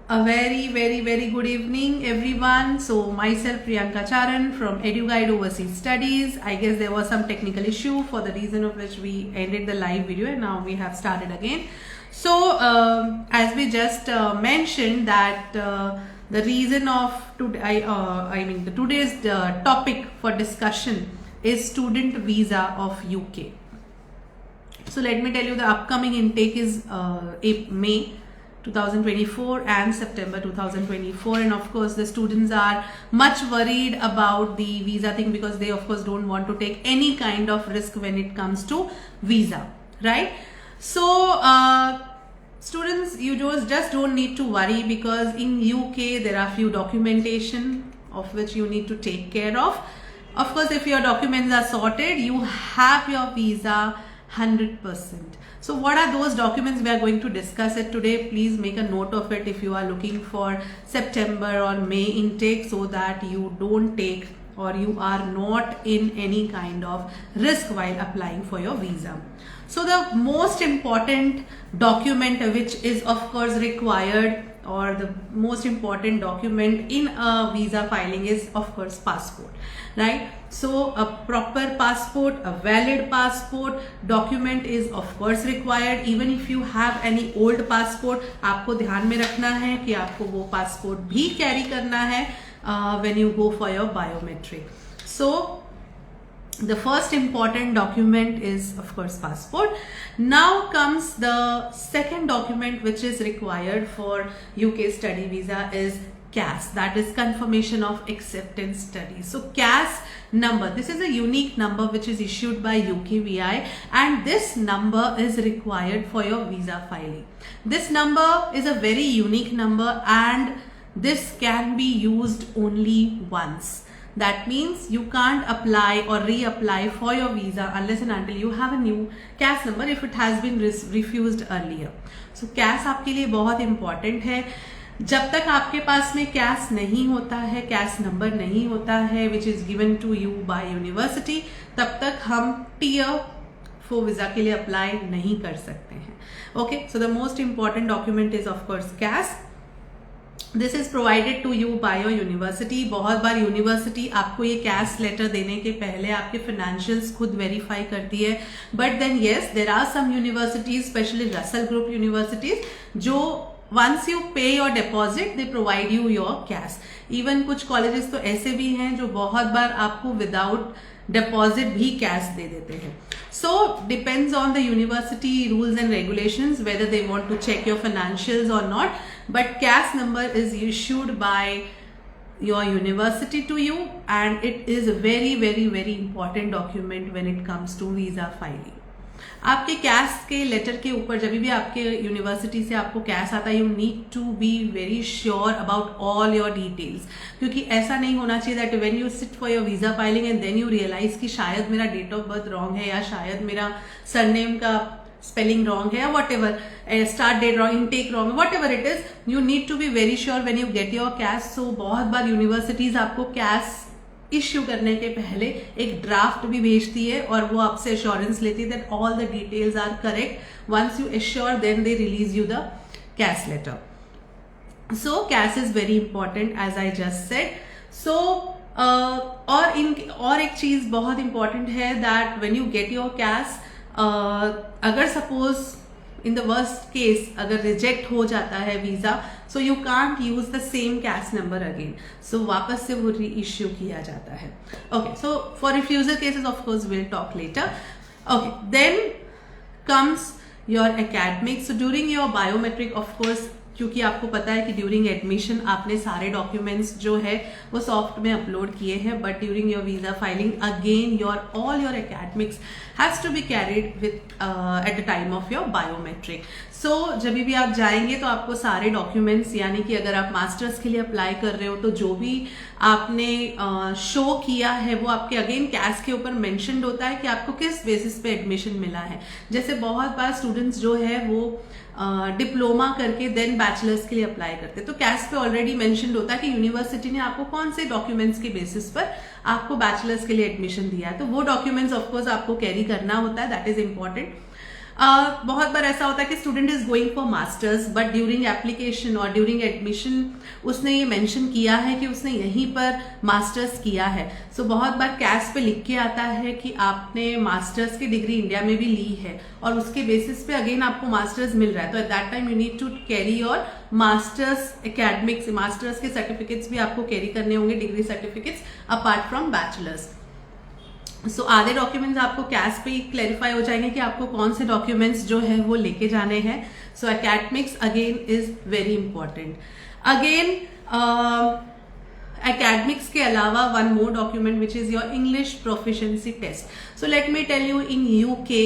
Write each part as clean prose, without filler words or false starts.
A very good evening everyone. So myself Priyanka Charan from EduGuide Overseas Studies. I guess there was some technical issue for the reason of which we ended the live video and now we have started again. So as we just mentioned that the reason of today, today's topic for discussion is student visa of UK. So let me tell you, the upcoming intake is May 2024 and September 2024, and of course the students are much worried about the visa thing because they of course don't want to take any kind of risk when it comes to visa, right? So students, you just don't need to worry because in UK there are few documentation of which you need to take care of. Of course, if your documents are sorted, you have your visa 100%. So what are those documents? We are going to discuss it today. Please make a note of it if you are looking for September or May intake, so that you don't take or you are not in any kind of risk while applying for your visa. So the most important document which is of course required, or the most important document in a visa filing is of course passport, right? So a proper passport, a valid passport document is of course required. Even if you have any old passport, आपको ध्यान में रखना है कि आपको वो passport भी carry करना है when you go for your biometric. So the first important document is of course passport. Now comes the second document which is required for UK study visa is CAS, that is confirmation of acceptance study. So CAS number, this is a unique number which is issued by UKVI, and this number is required for your visa filing. This number is a very unique number and this can be used only once. That means you can't apply or reapply for your visa unless and until you have a new CAS number if it has been refused earlier. So CAS आपके लिए बहुत important है. जब तक आपके पास में CAS नहीं होता है, CAS नंबर नहीं होता है which is given to you by university, तब तक हम Tier 4 वीजा के लिए अप्लाई नहीं कर सकते हैं. Okay, so the most important document is of course CAS. This is provided to you by your university. बहुत बार यूनिवर्सिटी आपको ये CAS लेटर देने के पहले आपके financials खुद वेरीफाई करती है. But then yes, there are some universities, especially Russell Group universities, जो once you pay your deposit, they provide you your CAS. Even कुछ colleges तो ऐसे भी हैं जो बहुत बार आपको without deposit भी CAS दे देते हैं. So depends on the university rules and regulations whether they want to check your financials or not. But CAS number is issued by your university to you, and it is a very important document when it comes to visa filing. आपके CAS के letter के ऊपर जब भी आपके university से आपको CAS आता है, you need to be very sure about all your details, क्योंकि ऐसा नहीं होना चाहिए that when you sit for your visa filing and then you realise कि शायद मेरा डेट ऑफ बर्थ रॉन्ग है या शायद मेरा सरनेम का स्पेलिंग रॉन्ग है या whatever, start date wrong, intake wrong, whatever it is, you need to be very sure when you get your CAS. So बहुत बार यूनिवर्सिटीज आपको CAS इश्यू करने के पहले एक ड्राफ्ट भी भेजती है और वो आपसे एश्योरेंस लेती है that all the details are correct. Once you assure then they release you the CAS letter. So CAS is very important as I just said. So और एक चीज बहुत इंपॉर्टेंट है that when you get your CAS, अगर suppose in the worst case अगर reject हो जाता है visa, so you can't use the same CAS number again. So वापस से वो री इश्यू किया जाता है. Okay, so for refusal cases of course will talk later. Okay, then comes your academics. So during your biometric of course, क्योंकि आपको पता है कि ड्यूरिंग एडमिशन आपने सारे डॉक्यूमेंट्स जो है वो सॉफ्ट में अपलोड किए हैं, but during your visa filing again all your academics has to be carried with at the time of your biometric. So जब भी आप जाएंगे तो आपको सारे डॉक्यूमेंट्स, यानी कि अगर आप मास्टर्स के लिए अप्लाई कर रहे हो तो जो भी आपने शो किया है वो आपके अगेन CAS के ऊपर मेंशन्ड होता है कि आपको किस बेसिस पे एडमिशन मिला है. जैसे बहुत बार स्टूडेंट्स जो है वो डिप्लोमा करके देन बैचलर्स के लिए अप्लाई करते हैं, तो CAS पे ऑलरेडी मेंशन्ड होता है कि यूनिवर्सिटी ने आपको कौन से डॉक्यूमेंट्स के बेसिस पर आपको बैचलर्स के लिए एडमिशन दिया है. तो वो डॉक्यूमेंट्स ऑफकोर्स आपको कैरी करना होता है, दैट इज इंपॉर्टेंट. बहुत बार ऐसा होता है कि student is going for masters but during application और ड्यूरिंग एडमिशन उसने ये मेंशन किया है कि उसने यहीं पर मास्टर्स किया है। सो बहुत बार कैश पे लिख के आता है कि आपने मास्टर्स की डिग्री इंडिया में भी ली है और उसके बेसिस पे अगेन आपको मास्टर्स मिल रहा है, तो at that time you need to carry your masters academics, masters के सर्टिफिकेट्स भी आपको कैरी करने होंगे, degree certificates apart from bachelors. So आधे डॉक्यूमेंट्स आपको कैश पे ही क्लैरिफाई हो जाएंगे कि आपको कौन से डॉक्यूमेंट्स जो है वो लेके जाने हैं। So academics again is very important. Again academics के अलावा one more document which is your English proficiency test. So let me tell you, in UK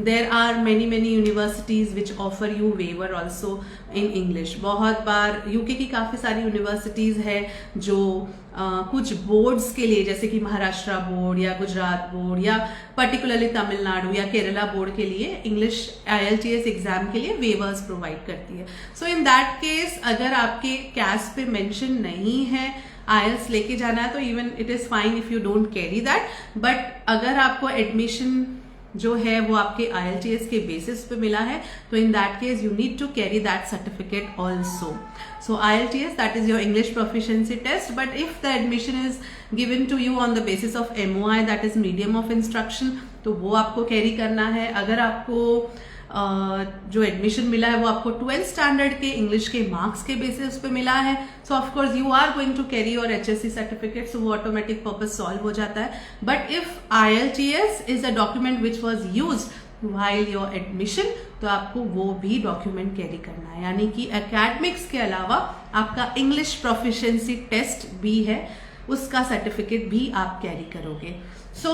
there are many universities which offer you waiver also in English. बहुत बार UK की काफ़ी सारी universities है जो कुछ boards के लिए जैसे कि महाराष्ट्र बोर्ड या गुजरात बोर्ड या पर्टिकुलरली तमिलनाडु या केरला बोर्ड के लिए इंग्लिश IELTS एग्जाम के लिए वेवर्स प्रोवाइड करती है। सो इन दैट केस अगर आपके कैश पे मेंशन नहीं है IELTS लेके जाना है तो even it is fine if you don't carry that, but अगर आपको एडमिशन जो है वो आपके IELTS के बेसिस पे मिला है तो in that case you need to carry that certificate also. So IELTS that is your English proficiency test, but if the admission is given to you on the basis of MOI that is medium of instruction तो वो आपको carry करना है। अगर आपको जो admission मिला है वो आपको 12th स्टैंडर्ड के इंग्लिश के मार्क्स के बेसिस पे मिला है, so of course you are going to carry your HSC certificate, so वो ऑटोमेटिक पर्पज सॉल्व हो जाता है। But if IELTS is a document which was used while your admission तो आपको वो भी डॉक्यूमेंट कैरी करना है, यानी कि एकेडमिक्स के अलावा आपका इंग्लिश प्रोफिशिएंसी टेस्ट भी है उसका सर्टिफिकेट भी आप कैरी करोगे। सो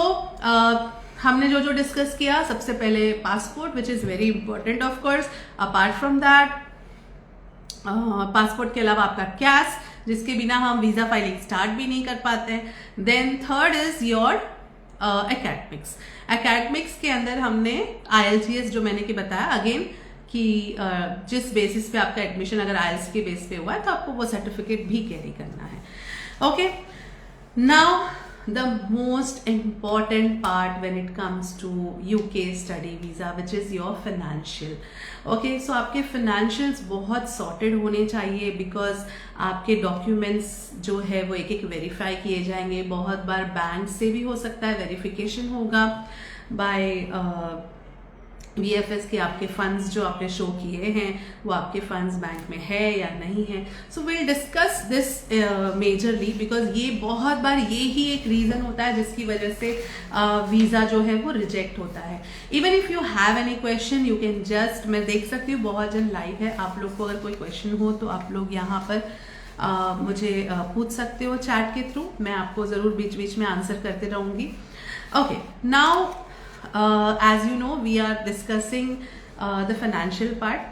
हमने जो डिस्कस किया, सबसे पहले passport which is very important of course. Apart from that passport के अलावा आपका कैश जिसके बिना हम वीजा फाइलिंग स्टार्ट भी नहीं कर पाते हैं। Then third is your academics. Academics के अंदर हमने IELTS जो मैंने कि बताया अगेन कि जिस बेसिस पे आपका एडमिशन अगर IELTS के बेस पे हुआ है तो आपको वो सर्टिफिकेट भी कैरी करना है। Okay, now the most important part when it comes to UK study visa which is your financial. Okay, so आपके financials बहुत sorted होने चाहिए because आपके documents जो है वो एक एक verify किए जाएंगे। बहुत बार बैंक से भी हो सकता है verification होगा by VFS के आपके फंड्स जो आपने शो किए हैं वो आपके फंड्स बैंक में है या नहीं है। So will discuss this majorly because ये बहुत बार ये ही एक रीजन होता है जिसकी वजह से वीजा जो है वो रिजेक्ट होता है। Even if you have any question you can just, मैं देख सकती हूँ बहुत जन लाइव है, आप लोग को अगर कोई क्वेश्चन हो तो आप लोग यहाँ पर मुझे पूछ सकते हो चैट के थ्रू, मैं आपको जरूर बीच बीच में आंसर करते रहूंगी। Okay, now as you know we are discussing the financial part.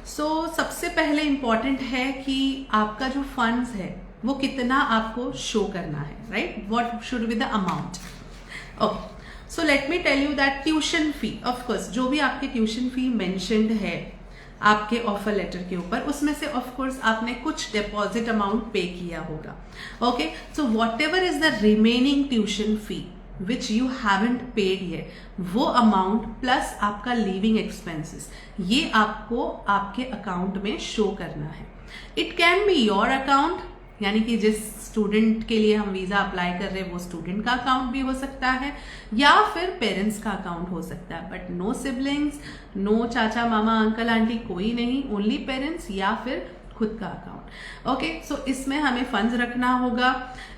So सबसे पहले important है कि आपका जो funds है वो कितना आपको show करना है, right? What should be the amount? Okay, so let me tell you that tuition fee, of course जो भी आपके tuition fee mentioned है आपके ऑफर लेटर के ऊपर उसमें से ऑफ कोर्स आपने कुछ डिपॉजिट अमाउंट पे किया होगा। Okay, so what ever is the remaining tuition fee which you haven't paid yet, वो अमाउंट प्लस आपका लिविंग एक्सपेंसेस ये आपको आपके अकाउंट में शो करना है। It can be your account, यानी कि जिस स्टूडेंट के लिए हम वीजा अप्लाई कर रहे हैं वो स्टूडेंट का अकाउंट भी हो सकता है या फिर पेरेंट्स का अकाउंट हो सकता है, बट नो सिबलिंग्स, नो चाचा मामा अंकल आंटी कोई नहीं, ओनली पेरेंट्स या फिर खुद का अकाउंट। ओके, सो इसमें हमें फंड्स रखना होगा।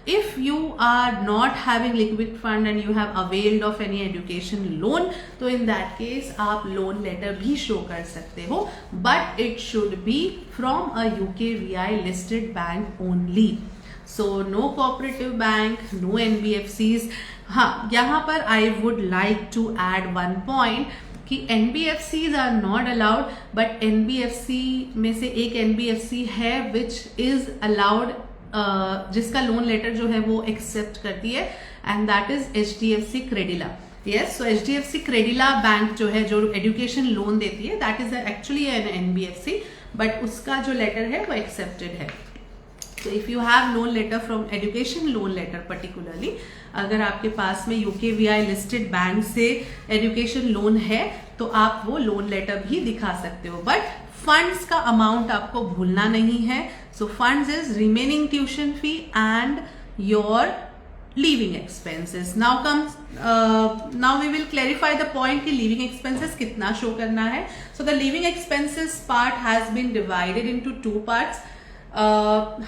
If you are not having liquid fund and you have availed of any education loan तो इन दैट केस आप लोन लेटर भी शो कर सकते हो, but it should be from a UKVI listed bank only. So no cooperative bank, no NBFCs। हाँ, यहाँ पर I would like to add one point कि NBFCs are not allowed, but NBFC में से एक NBFC है विच इज अलाउड, जिसका loan letter जो है वो एक्सेप्ट करती है, and that is HDFC Credila. Yes, so HDFC Credila bank जो है जो एजुकेशन लोन देती है that is actually an NBFC, but उसका जो लेटर है वो एक्सेप्टेड है। So if you have loan letter from education loan letter particularly, अगर आपके पास में UKVI लिस्टेड बैंक से एजुकेशन लोन है तो आप वो लोन लेटर भी दिखा सकते हो, बट फंड्स का अमाउंट आपको भूलना नहीं है. So funds is remaining tuition fee and your living expenses. Now we will clarify the point कि living expenses कितना शो करना है. So the living expenses part has been divided into two parts.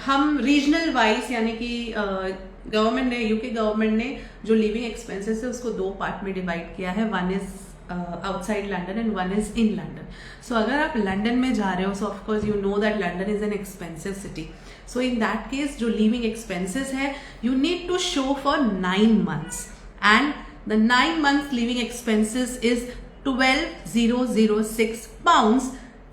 हम regional wise यानी कि government ने, UK government ने जो लिविंग एक्सपेंसेस है उसको दो पार्ट में डिवाइड किया है. One is outside London and one is in London. So अगर आप लंडन में जा रहे हो, so of course you know that London is an expensive city. So in that case जो लिविंग एक्सपेंसेस है you need to show for 9 months and the 9 months living expenses is 12,006 pounds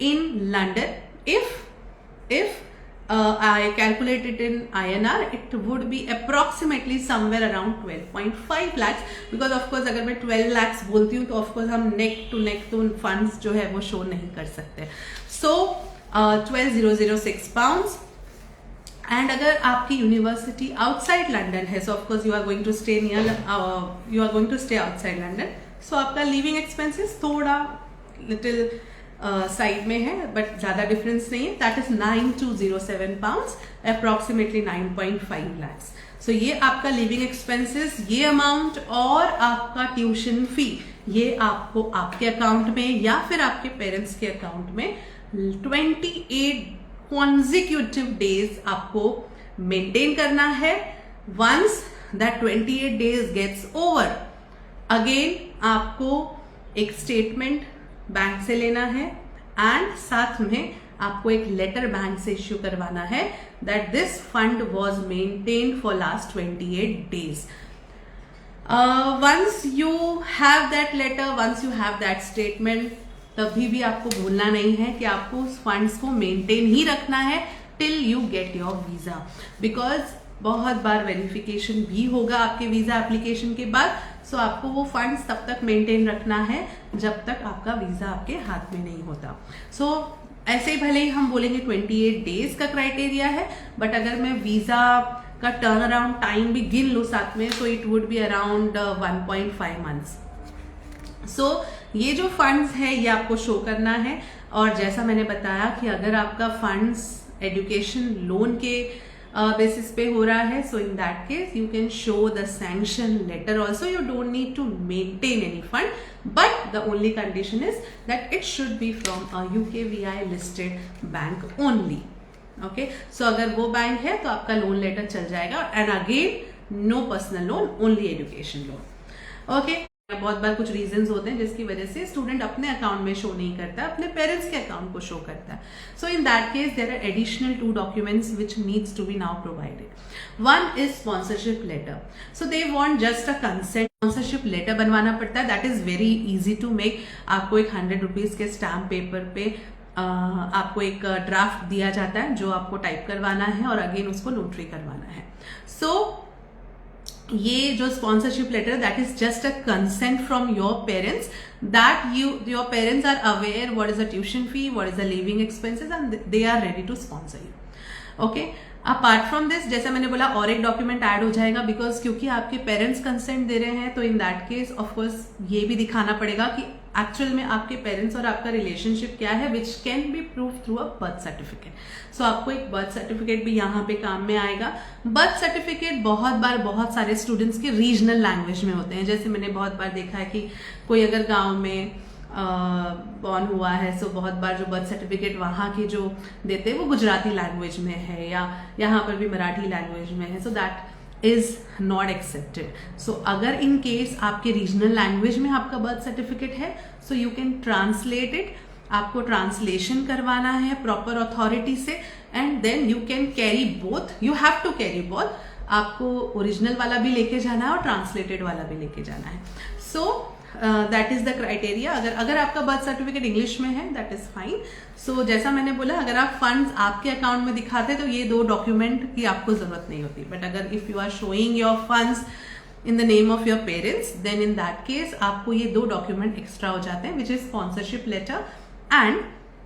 in London. If I calculate it in INR, it would be approximately somewhere around 12.5 lakhs. Because of course अगर मैं 12 lakhs बोलती हूँ तो of course हम neck to neck तो funds जो है वो शो नहीं कर सकते. So 12,006 pounds. एंड अगर आपकी यूनिवर्सिटी आउटसाइड लंडन है, so of course you are going to stay outside London, so आपका लिविंग एक्सपेंसेस थोड़ा लिटिल साइड में है, बट ज्यादा डिफरेंस नहीं है. That is 9,207 pounds, approximately 9.5 lakhs. So ये आपका लिविंग एक्सपेंसेस, ये अमाउंट और आपका ट्यूशन फी, ये आपको आपके अकाउंट में या फिर आपके पेरेंट्स के अकाउंट में 28 consecutive days आपको मेंटेन करना है. once that 28 days gets over, again आपको एक स्टेटमेंट बैंक से लेना है एंड साथ में आपको एक लेटर बैंक से इश्यू करवाना है that this fund was maintained for last 28 days. Once you have that letter, once you have that statement, तभी भी आपको भूलना नहीं है कि आपको उस फंड्स को मेंटेन ही रखना है till you get your visa. Because बहुत बार वेरिफिकेशन भी होगा आपके वीजा एप्लीकेशन के बाद. सो आपको वो फंड्स तब तक मेंटेन रखना है जब तक आपका वीजा आपके हाथ में नहीं होता. सो ऐसे ही भले ही हम बोलेंगे 28 डेज का क्राइटेरिया है, बट अगर मैं वीजा का टर्न अराउंड टाइम भी गिन लूँ साथ में, so it would be around 1.5 months. सो ये जो फंड्स है ये आपको शो करना है. और जैसा मैंने बताया कि अगर आपका फंड्स एजुकेशन लोन के बेसिस पे हो रहा है, so in that case you can show the sanction letter also. You don't need to maintain any fund, but the only condition is that it should be from a UKVI listed bank only. Okay, so अगर वो bank है तो आपका loan letter चल जाएगा. And again no personal loan, only education loan. Okay, बहुत बार कुछ रीजंस होते हैं जिसकी वजह से स्टूडेंट अपने अकाउंट में शो नहीं करता, अपने पेरेंट्स के अकाउंट को शो करता है. So in that case there are additional 2 documents which needs to be now provided. One is sponsorship letter. So they want just a consent. Sponsorship letter बनवाना पड़ता है. That is very easy to make. आपको एक 100 rupees के stamp paper पे आपको एक draft दिया जाता है जो आपको टाइप करवाना है और अगेन उसको नोटरी करवाना है. सो ये जो sponsorship letter, that is just a consent from your parents that your parents are aware what is the tuition fee, what is the living expenses and they are ready to sponsor you. Okay, apart from this जैसा मैंने बोला और एक document add हो जाएगा, because क्योंकि आपके parents consent दे रहे हैं तो इन दैट केस ऑफकोर्स ये भी दिखाना पड़ेगा कि एक्चुअल में आपके पेरेंट्स और आपका रिलेशनशिप क्या है, which can be prove through a birth certificate. So आपको एक बर्थ सर्टिफिकेट भी यहाँ पे काम में आएगा. बर्थ सर्टिफिकेट बहुत बार बहुत सारे स्टूडेंट्स के रीजनल लैंग्वेज में होते हैं. जैसे मैंने बहुत बार देखा है कि कोई अगर गाँव में बॉर्न हुआ है, सो बहुत बार जो बर्थ सर्टिफिकेट वहाँ की जो देते हैं वो गुजराती लैंग्वेज में है या यहाँ पर भी मराठी लैंग्वेज में है. So that is not accepted. So अगर इन केस आपके रीजनल लैंग्वेज में आपका बर्थ सर्टिफिकेट है, so you can translate it. आपको ट्रांसलेशन करवाना है प्रॉपर अथॉरिटी से and then you can carry both. You have to carry both. आपको ओरिजिनल वाला भी लेके जाना है और ट्रांसलेटेड वाला भी लेके जाना है. So that is the criteria. अगर आपका बर्थ सर्टिफिकेट इंग्लिश में है दैट इज फाइन. सो जैसा मैंने बोला, अगर आप फंड्स आपके अकाउंट में दिखाते तो ये 2 डॉक्यूमेंट की आपको जरूरत नहीं होती. बट अगर if you are showing your funds in the name of your parents, then in that case आपको ये 2 डॉक्यूमेंट एक्स्ट्रा हो जाते हैं, which is sponsorship letter and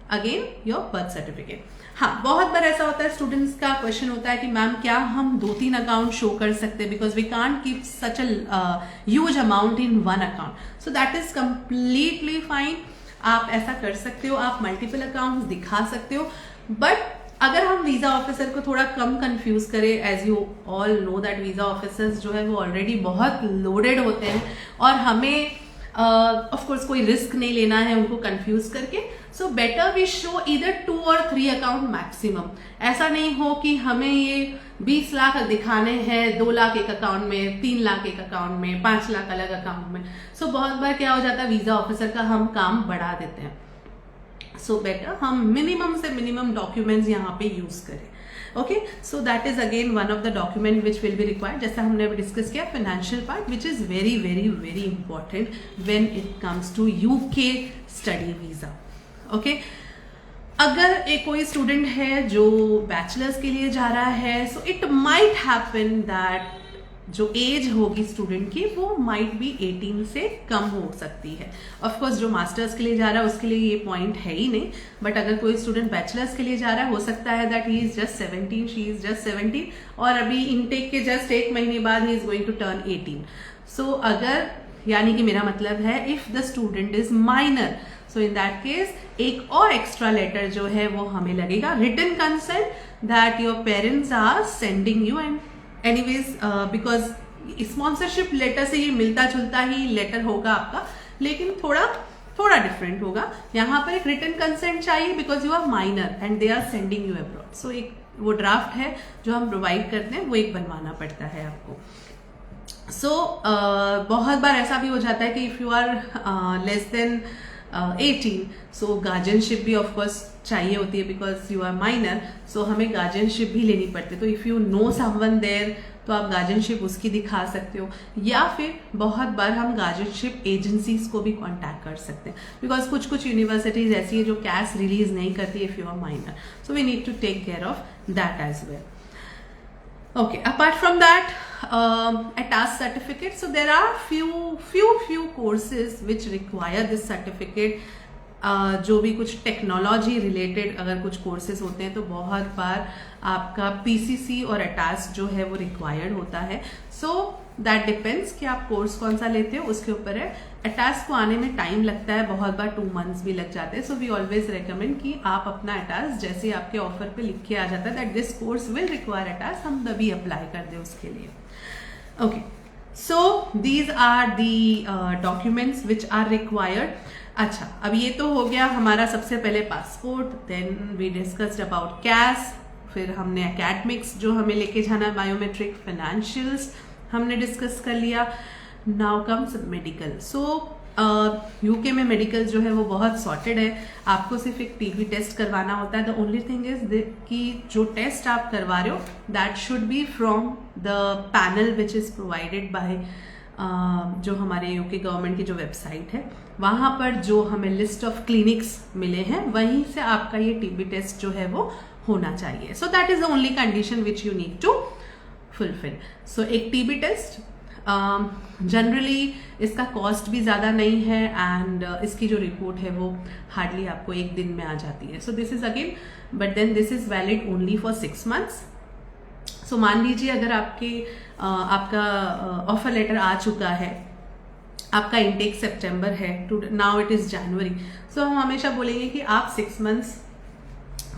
again your birth certificate. हाँ, बहुत बार ऐसा होता है, स्टूडेंट्स का क्वेश्चन होता है कि मैम क्या हम 2-3 अकाउंट शो कर सकते हैं, because we can't keep such a huge amount in one account. So that is completely fine. आप ऐसा कर सकते हो, आप मल्टीपल अकाउंट्स दिखा सकते हो. बट अगर हम वीजा ऑफिसर को थोड़ा कम कंफ्यूज करें, as you all know that visa officers जो है वो ऑलरेडी बहुत लोडेड होते हैं और हमें ऑफ कोर्स कोई रिस्क नहीं लेना है उनको कंफ्यूज करके. So better we show either 2 और 3 अकाउंट मैक्सिमम. ऐसा नहीं हो कि हमें ये 20 लाख दिखाने हैं 2 लाख एक अकाउंट में, 3 लाख एक अकाउंट में, 5 लाख अलग अकाउंट में. सो बहुत बार क्या हो जाता है, वीजा ऑफिसर का हम काम बढ़ा देते हैं. सो बेटर हम मिनिमम से मिनिमम डॉक्यूमेंट्स यहाँ पे यूज करें. Okay, so that is again one of the document which will be required. जैसा हमने अभी डिस्कस किया, financial part which is very very very important when it comes to UK study visa. Okay, अगर एक कोई student है जो bachelors के लिए जा रहा है, so it might happen that जो एज होगी स्टूडेंट की वो माइट बी 18 से कम हो सकती है. ऑफ कोर्स जो मास्टर्स के लिए जा रहा है उसके लिए ये पॉइंट है ही नहीं. बट अगर कोई स्टूडेंट बैचलर्स के लिए जा रहा है, हो सकता है that he is just 17, she is just 17 और अभी इनटेक के जस्ट 1 महीने बाद ही is going to turn 18. So अगर, यानी कि मेरा मतलब है if the student is minor, so in that case एक और एक्स्ट्रा लेटर जो है वो हमें लगेगा, written consent that your parents are sending you. And anyways because sponsorship letter से ये मिलता जुलता ही लेटर होगा आपका, लेकिन थोड़ा डिफरेंट होगा. यहाँ पर एक रिटन कंसेंट चाहिए because you are minor and they are sending you abroad. So एक वो ड्राफ्ट है जो हम प्रोवाइड करते हैं, वो एक बनवाना पड़ता है आपको. सो बहुत बार ऐसा भी हो जाता है कि if you are less than 18, so guardianship भी ऑफकोर्स चाहिए होती है because you are minor. So हमें गार्जियनशिप भी लेनी पड़ती है. तो if you know someone there तो आप गार्जियनशिप उसकी दिखा सकते हो, या फिर बहुत बार हम गार्जियनशिप एजेंसीज को भी कांटेक्ट कर सकते हैं बिकॉज कुछ यूनिवर्सिटीज ऐसी है जो कैश रिलीज नहीं करती if you are minor. So we need to take care of that as well. Okay, apart from that, ATAS certificate. So there are few courses which require this certificate. जो भी कुछ technology related अगर कुछ courses होते हैं तो बहुत बार आपका PCC और ATAS जो है वो रिक्वायर्ड होता है. सो दैट डिपेंड्स कि आप कोर्स कौन सा लेते हो उसके ऊपर है. ATAS को आने में टाइम लगता है, बहुत बार 2 months भी लग जाते हैं. सो वी ऑलवेज रिकमेंड कि आप अपना ATAS जैसे आपके ऑफर पे लिख के आ जाता है that this course will require ATAS, हम तभी अप्लाई कर दें उसके लिए. Okay, so these are the documents which are required. अच्छा, अब ये तो हो गया हमारा सबसे पहले passport, then we discussed about cash, फिर हमने एकेडमिक्स जो हमें लेके जाना, बायोमेट्रिक, फाइनेंशियल्स हमने डिस्कस कर लिया. Now comes medical. सो यूके में मेडिकल जो है वो बहुत सॉर्टेड है. आपको सिर्फ एक टीबी टेस्ट करवाना होता है. द ओनली थिंग इज कि जो टेस्ट आप करवा रहे हो that should be from the panel which is provided by जो हमारे यूके गवर्नमेंट की जो वेबसाइट है, वहां पर जो हमें लिस्ट ऑफ क्लिनिक्स मिले हैं वहीं से आपका ये टीबी टेस्ट जो है वो होना चाहिए. So that is the only condition which you need to fulfil. So एक टीबी टेस्ट जनरली इसका कॉस्ट भी ज़्यादा नहीं है एंड इसकी जो रिपोर्ट है वो हार्डली आपको 1 दिन में आ जाती है. So this is again, but then this is valid only for 6 months. So मान लीजिए अगर आपका ऑफर लेटर आ चुका है, आपका इनटेक सितंबर है, नाउ इट इज जनवरी. सो हम हमेशा बोलेंगे कि आप 6 months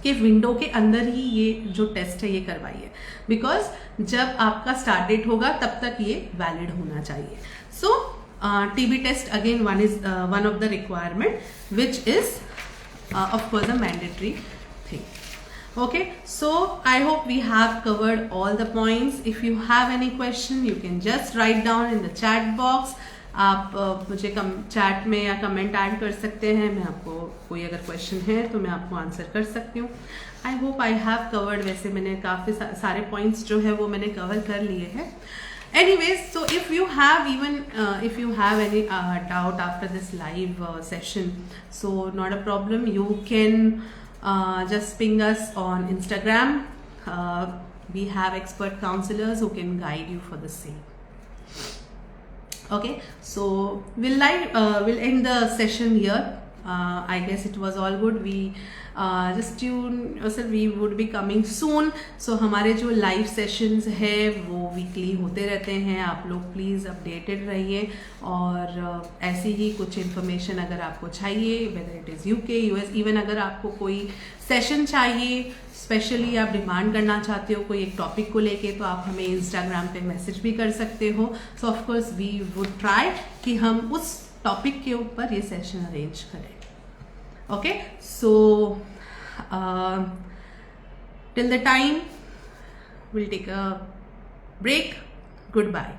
के विंडो के अंदर ही ये जो टेस्ट है ये करवाइए, बिकॉज जब आपका स्टार्ट डेट होगा तब तक ये वैलिड होना चाहिए. So TB test again one of the requirement which is of course a mandatory thing. Okay, so I hope we have covered all the points. If you have any question, you can just write down in the chat box. आप मुझे chat में या comment add कर सकते हैं. मैं आपको कोई अगर क्वेश्चन है तो मैं आपको आंसर कर सकती हूँ. I hope I have covered. वैसे मैंने काफ़ी सारे पॉइंट्स जो है वो मैंने कवर कर लिए हैं. Anyways, so if you have any doubt after this live session, so not a problem. You can just ping us on Instagram. We have expert counselors who can guide you for the same. Okay, so we'll end the session here. I guess it was all good. We just tune yourself, we would be coming soon. So हमारे जो live sessions है वो weekly होते रहते हैं. आप लोग please updated रहिए और ऐसी ही कुछ इन्फॉर्मेशन अगर आपको चाहिए, whether it is UK, US, even अगर आपको कोई सेशन चाहिए स्पेशली आप डिमांड करना चाहते हो कोई एक टॉपिक को लेके, तो आप हमें इंस्टाग्राम पे मैसेज भी कर सकते हो. So of course we would try कि हम उस टॉपिक के ऊपर ये सेशन अरेंज करें. Okay, so till the time will take a break. Good bye.